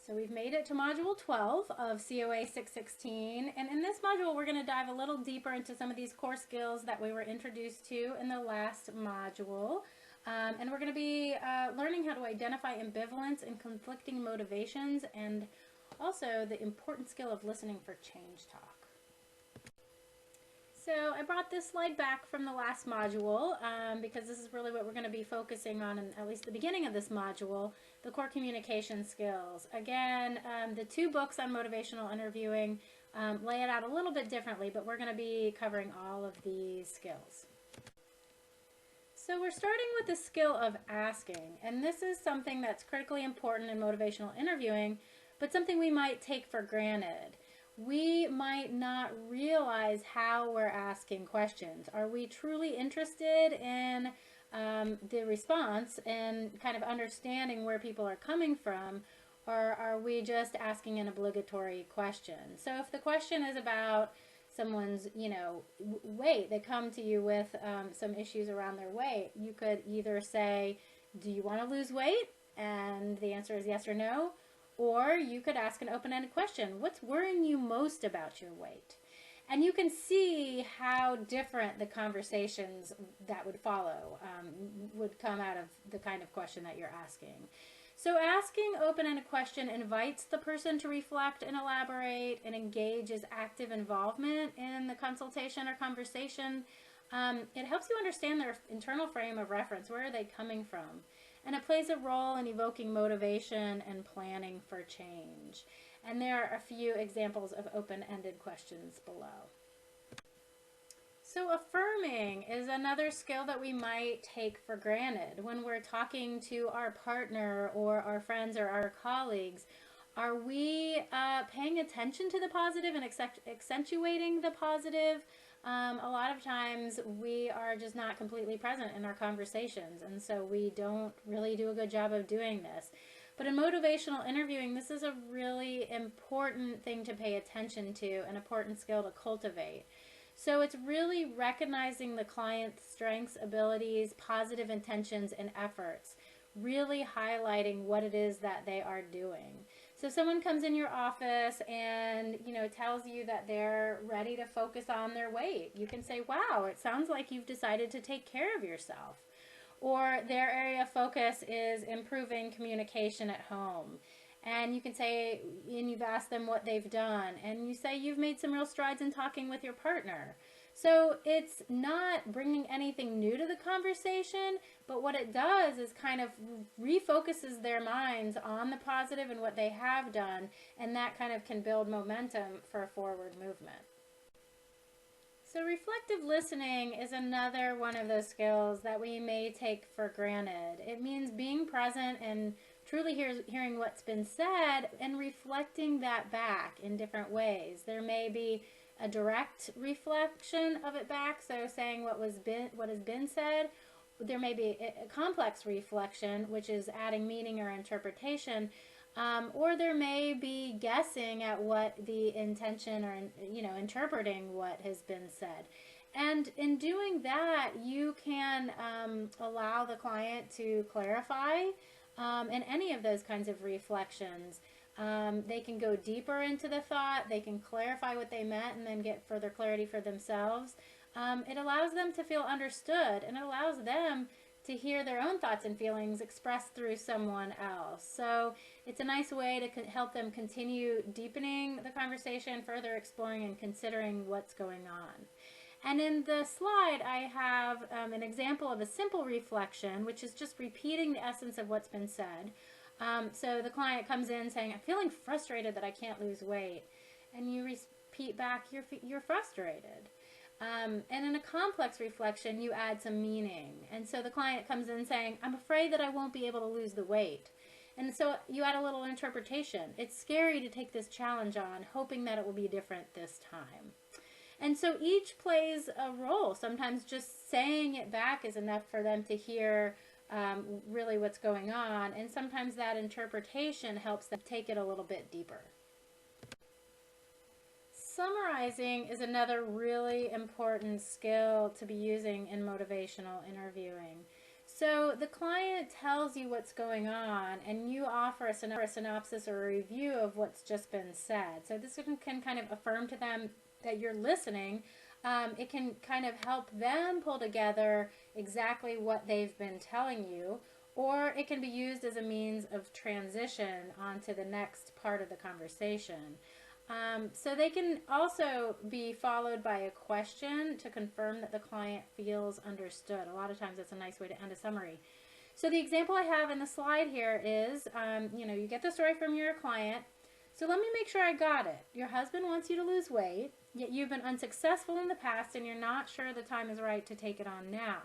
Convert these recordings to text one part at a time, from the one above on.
So we've made it to Module 12 of COA 616, and in this module we're going to dive a little deeper into some of these core skills that we were introduced to in the last module. And we're going to be learning how to identify ambivalence and conflicting motivations, and also the important skill of listening for change talk. So I brought this slide back from the last module because this is really what we're going to be focusing on in at least the beginning of this module, the core communication skills. Again, the two books on motivational interviewing lay it out a little bit differently, but we're going to be covering all of these skills. So we're starting with the skill of asking, and this is something that's critically important in motivational interviewing, but something we might take for granted. We might not realize how we're asking questions. Are we truly interested in the response and kind of understanding where people are coming from, or are we just asking an obligatory question? So if the question is about someone's, weight, they come to you with some issues around their weight, you could either say, do you want to lose weight? And the answer is yes or no. Or you could ask an open-ended question. What's worrying you most about your weight? And you can see how different the conversations that would follow would come out of the kind of question that you're asking. So asking open-ended question invites the person to reflect and elaborate and engage as active involvement in the consultation or conversation. It helps you understand their internal frame of reference. Where are they coming from? And it plays a role in evoking motivation and planning for change. And there are a few examples of open-ended questions below. So affirming is another skill that we might take for granted. When we're talking to our partner or our friends or our colleagues, are we paying attention to the positive and accentuating the positive? A lot of times we are just not completely present in our conversations, and so we don't really do a good job of doing this. But in motivational interviewing, this is a really important thing to pay attention to, an important skill to cultivate. So it's really recognizing the client's strengths, abilities, positive intentions, and efforts, really highlighting what it is that they are doing. So someone comes in your office and, tells you that they're ready to focus on their weight. You can say, wow, it sounds like you've decided to take care of yourself. Or their area of focus is improving communication at home. And you can say, and you've asked them what they've done, and you say you've made some real strides in talking with your partner. So it's not bringing anything new to the conversation, but what it does is kind of refocuses their minds on the positive and what they have done, and that kind of can build momentum for a forward movement. So reflective listening is another one of those skills that we may take for granted. It means being present and truly hearing what's been said and reflecting that back in different ways. There may be a direct reflection of it back, so saying what has been said. There may be a complex reflection, which is adding meaning or interpretation, or there may be guessing at what the intention or interpreting what has been said. And in doing that, you can allow the client to clarify in any of those kinds of reflections. They can go deeper into the thought, they can clarify what they meant and then get further clarity for themselves. It allows them to feel understood, and it allows them to hear their own thoughts and feelings expressed through someone else. So it's a nice way to help them continue deepening the conversation, further exploring and considering what's going on. And in the slide, I have an example of a simple reflection, which is just repeating the essence of what's been said. So the client comes in saying, I'm feeling frustrated that I can't lose weight. And you repeat back, you're frustrated. And in a complex reflection, you add some meaning. And so the client comes in saying, I'm afraid that I won't be able to lose the weight. And so you add a little interpretation. It's scary to take this challenge on, hoping that it will be different this time. And so each plays a role. Sometimes just saying it back is enough for them to hear really what's going on. And sometimes that interpretation helps them take it a little bit deeper. Summarizing is another really important skill to be using in motivational interviewing. So the client tells you what's going on, and you offer a synopsis or a review of what's just been said. So this can kind of affirm to them that you're listening. It can kind of help them pull together exactly what they've been telling you, or it can be used as a means of transition onto the next part of the conversation. So they can also be followed by a question to confirm that the client feels understood. A lot of times that's a nice way to end a summary. So the example I have in the slide here is, you get the story from your client. So let me make sure I got it. Your husband wants you to lose weight, yet you've been unsuccessful in the past and you're not sure the time is right to take it on now.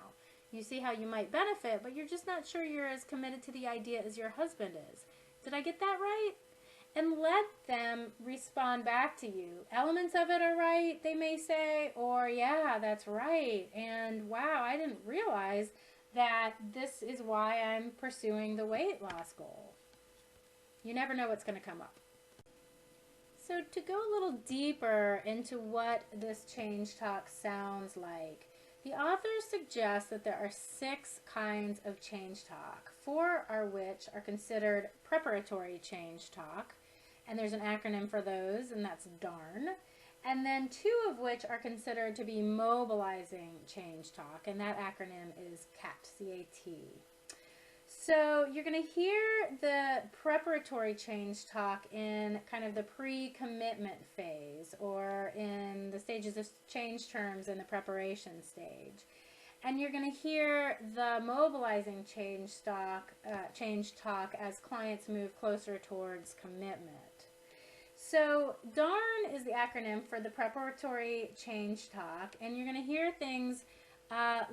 You see how you might benefit, but you're just not sure you're as committed to the idea as your husband is. Did I get that right? And let them respond back to you. Elements of it are right, they may say, or yeah, that's right. And wow, I didn't realize that this is why I'm pursuing the weight loss goal. You never know what's going to come up. So to go a little deeper into what this change talk sounds like, the authors suggest that there are 6 kinds of change talk, 4 are which are considered preparatory change talk, and there's an acronym for those, and that's DARN, and then 2 of which are considered to be mobilizing change talk, and that acronym is CAT, C-A-T. So you're going to hear the preparatory change talk in kind of the pre-commitment phase, or in the stages of change terms in the preparation stage. And you're going to hear the mobilizing change talk as clients move closer towards commitment. So DARN is the acronym for the preparatory change talk, and you're going to hear things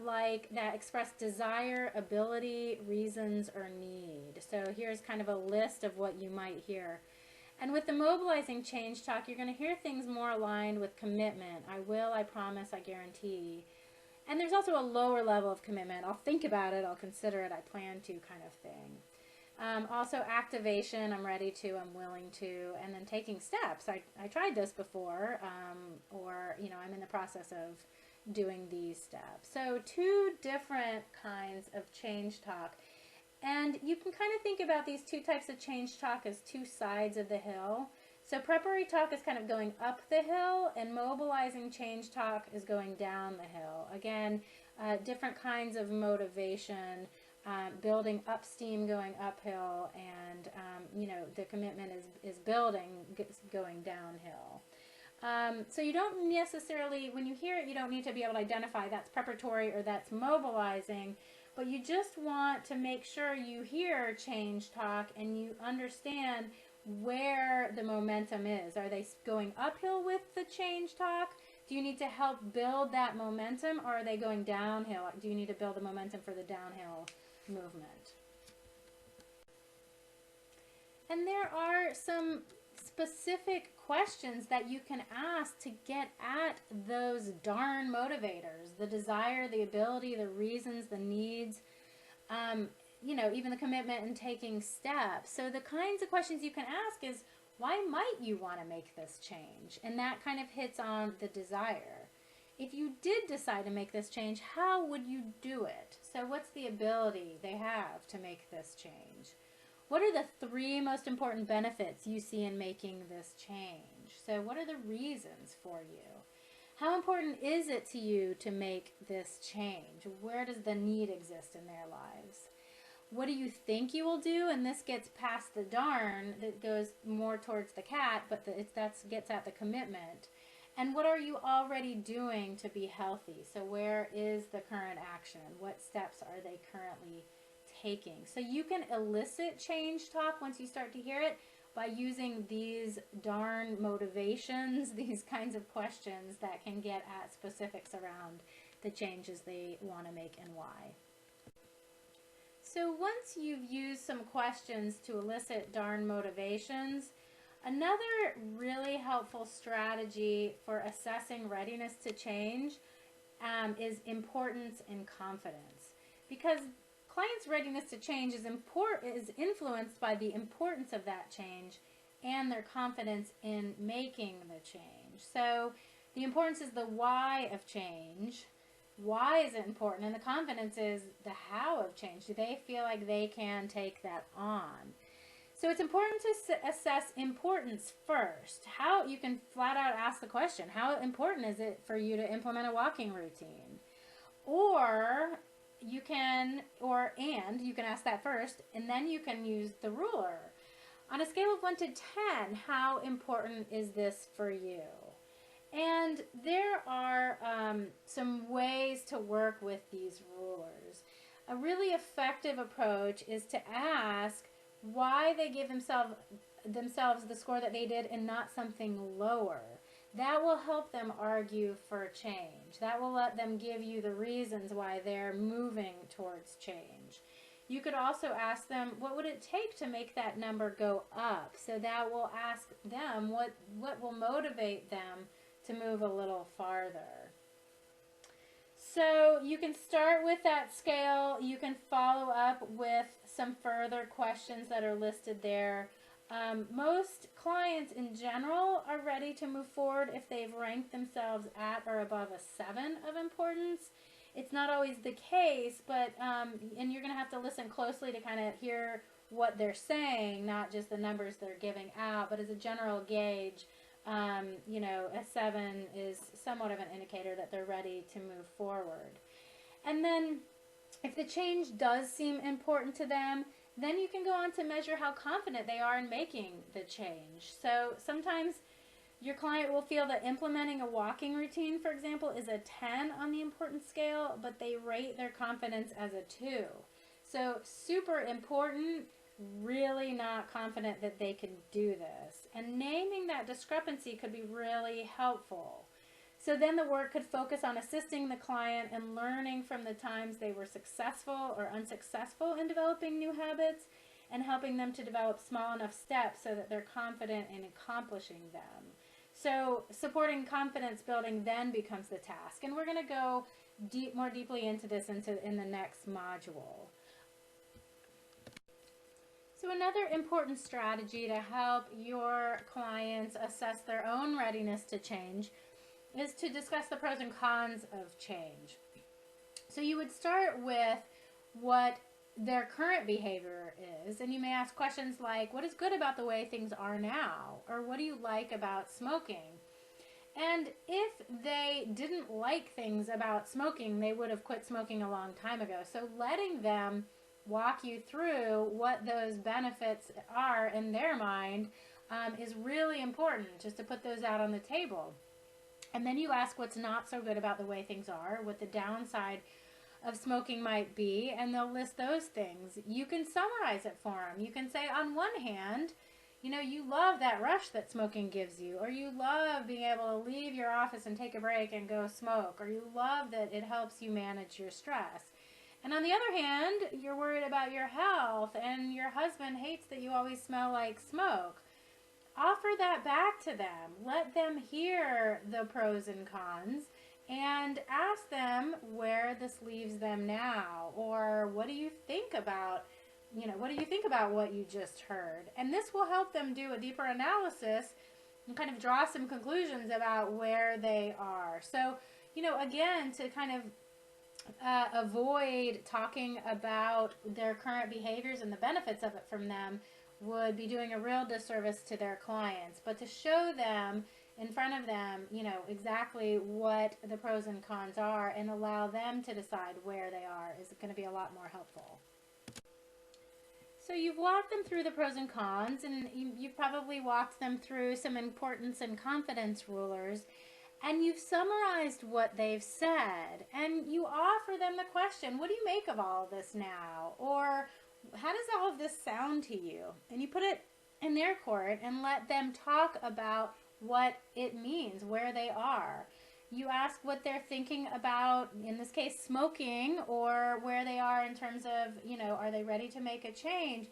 like that express desire, ability, reasons, or need. So here's kind of a list of what you might hear. And with the mobilizing change talk, you're going to hear things more aligned with commitment. I will, I promise, I guarantee. And there's also a lower level of commitment. I'll think about it, I'll consider it, I plan to kind of thing. Also activation, I'm ready to, I'm willing to, and then taking steps. I tried this before, or, I'm in the process of doing these steps. So 2 different kinds of change talk. And you can kind of think about these 2 types of change talk as 2 sides of the hill. So preparatory talk is kind of going up the hill, and mobilizing change talk is going down the hill. Again, different kinds of motivation, building up steam going uphill, and the commitment is building going downhill. So you don't necessarily, when you hear it, you don't need to be able to identify that's preparatory or that's mobilizing, but you just want to make sure you hear change talk and you understand where the momentum is. Are they going uphill with the change talk? Do you need to help build that momentum, or are they going downhill? Do you need to build the momentum for the downhill movement? And there are some specific questions that you can ask to get at those darn motivators, the desire, the ability, the reasons, the needs, even the commitment and taking steps. So the kinds of questions you can ask is, why might you want to make this change? And that kind of hits on the desire. If you did decide to make this change, how would you do it? So what's the ability they have to make this change? What are the 3 most important benefits you see in making this change? So what are the reasons for you? How important is it to you to make this change? Where does the need exist in their lives? What do you think you will do? And this gets past the darn, that goes more towards the cat, but that gets at the commitment. And what are you already doing to be healthy? So where is the current action? What steps are they currently taking? So you can elicit change talk once you start to hear it by using these darn motivations, these kinds of questions that can get at specifics around the changes they want to make and why. So once you've used some questions to elicit darn motivations, another really helpful strategy for assessing readiness to change is importance and confidence. Because clients' readiness to change is influenced by the importance of that change and their confidence in making the change. So the importance is the why of change. why is it important, and the confidence is the how of change. Do they feel like they can take that on? So it's important to assess importance first. How, you can flat out ask the question, how important is it for you to implement a walking routine? Or you can, you can ask that first, and then you can use the ruler. On a scale of 1 to 10, how important is this for you? And there are some ways to work with these rulers. A really effective approach is to ask why they give themselves the score that they did and not something lower. That will help them argue for change. That will let them give you the reasons why they're moving towards change. You could also ask them, what would it take to make that number go up? So that will ask them what will motivate them to move a little farther. So you can start with that scale. You can follow up with some further questions that are listed there. Most clients in general are ready to move forward if they've ranked themselves at or above a 7 of importance. It's not always the case, but and you're going to have to listen closely to kind of hear what they're saying, not just the numbers they're giving out, but as a general gauge, you know, a 7 is somewhat of an indicator that they're ready to move forward. And then if the change does seem important to them, then you can go on to measure how confident they are in making the change. So sometimes your client will feel that implementing a walking routine, for example, is a 10 on the importance scale, but they rate their confidence as a 2. So super important, really not confident that they can do this. And naming that discrepancy could be really helpful. So then the work could focus on assisting the client and learning from the times they were successful or unsuccessful in developing new habits, and helping them to develop small enough steps so that they're confident in accomplishing them. So supporting confidence building then becomes the task. And we're going to go more deeply into this in the next module. So another important strategy to help your clients assess their own readiness to change is to discuss the pros and cons of change. So you would start with what their current behavior is, and you may ask questions like, what is good about the way things are now? Or what do you like about smoking? And if they didn't like things about smoking, they would have quit smoking a long time ago. So letting them walk you through what those benefits are in their mind is really important, just to put those out on the table. And then you ask what's not so good about the way things are, what the downside of smoking might be, and they'll list those things. You can summarize it for them. You can say, on one hand, you know, you love that rush that smoking gives you, or you love being able to leave your office and take a break and go smoke, or you love that it helps you manage your stress. And on the other hand, you're worried about your health, and your husband hates that you always smell like smoke. Offer that back to them. Let them hear the pros and cons, and ask them where this leaves them now, or what do you think about, what you just heard? And this will help them do a deeper analysis and kind of draw some conclusions about where they are. So, again, to kind of avoid talking about their current behaviors and the benefits of it from them would be doing a real disservice to their clients. But to show them in front of them, exactly what the pros and cons are, and allow them to decide where they are, is going to be a lot more helpful. So you've walked them through the pros and cons, and you've probably walked them through some importance and confidence rulers, and you've summarized what they've said, and you offer them the question, what do you make of all of this now? Or how does all of this sound to you? And you put it in their court and let them talk about what it means, where they are. You ask what they're thinking about, in this case, smoking, or where they are in terms of, are they ready to make a change?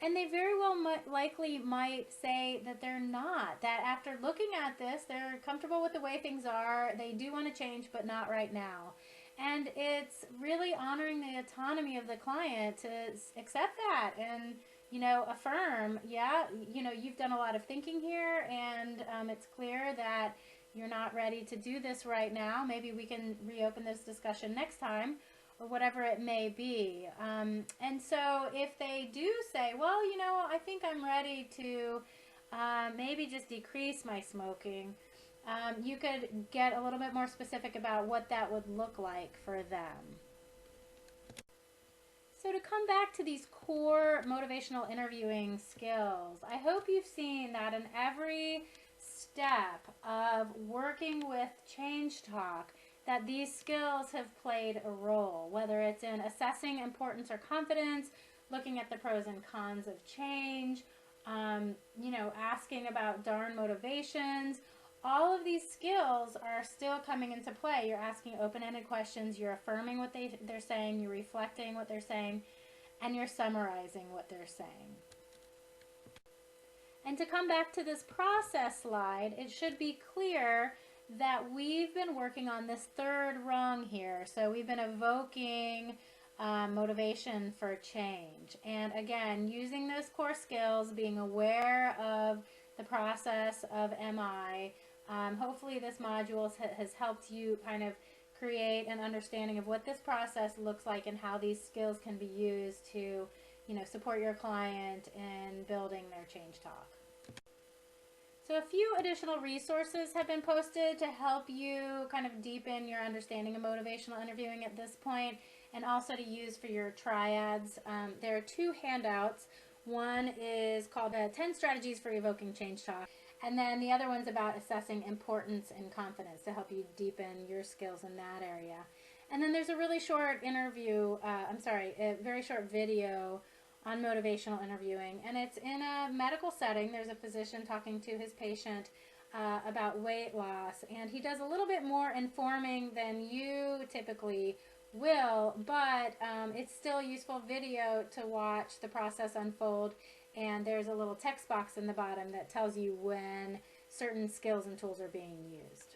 And they very well likely might say that they're not, that after looking at this, they're comfortable with the way things are, they do want to change, but not right now. And it's really honoring the autonomy of the client to accept that and, affirm, you've done a lot of thinking here, and it's clear that, you're not ready to do this right now, maybe we can reopen this discussion next time, or whatever it may be. And so if they do say, well, you know, I think I'm ready to maybe just decrease my smoking, you could get a little bit more specific about what that would look like for them. So to come back to these core motivational interviewing skills, I hope you've seen that in every step of working with change talk, that these skills have played a role, whether it's in assessing importance or confidence, looking at the pros and cons of change, you know, asking about darn motivations. All of these skills are still coming into play. You're asking open-ended questions, you're affirming what they're saying, you're reflecting what they're saying, and you're summarizing what they're saying. And to come back to this process slide, it should be clear that we've been working on this third rung here. So we've been evoking motivation for change. And again, using those core skills, being aware of the process of MI. Hopefully this module has helped you kind of create an understanding of what this process looks like and how these skills can be used to, you know, support your client in building their change talk. So a few additional resources have been posted to help you kind of deepen your understanding of motivational interviewing at this point, and also to use for your triads. There are two handouts. One is called 10 Strategies for Evoking Change Talk, and then the other one's about assessing importance and confidence to help you deepen your skills in that area. And then there's a really short a very short video on motivational interviewing, and it's in a medical setting. There's a physician talking to his patient about weight loss, and he does a little bit more informing than you typically will, but it's still a useful video to watch the process unfold, and there's a little text box in the bottom that tells you when certain skills and tools are being used.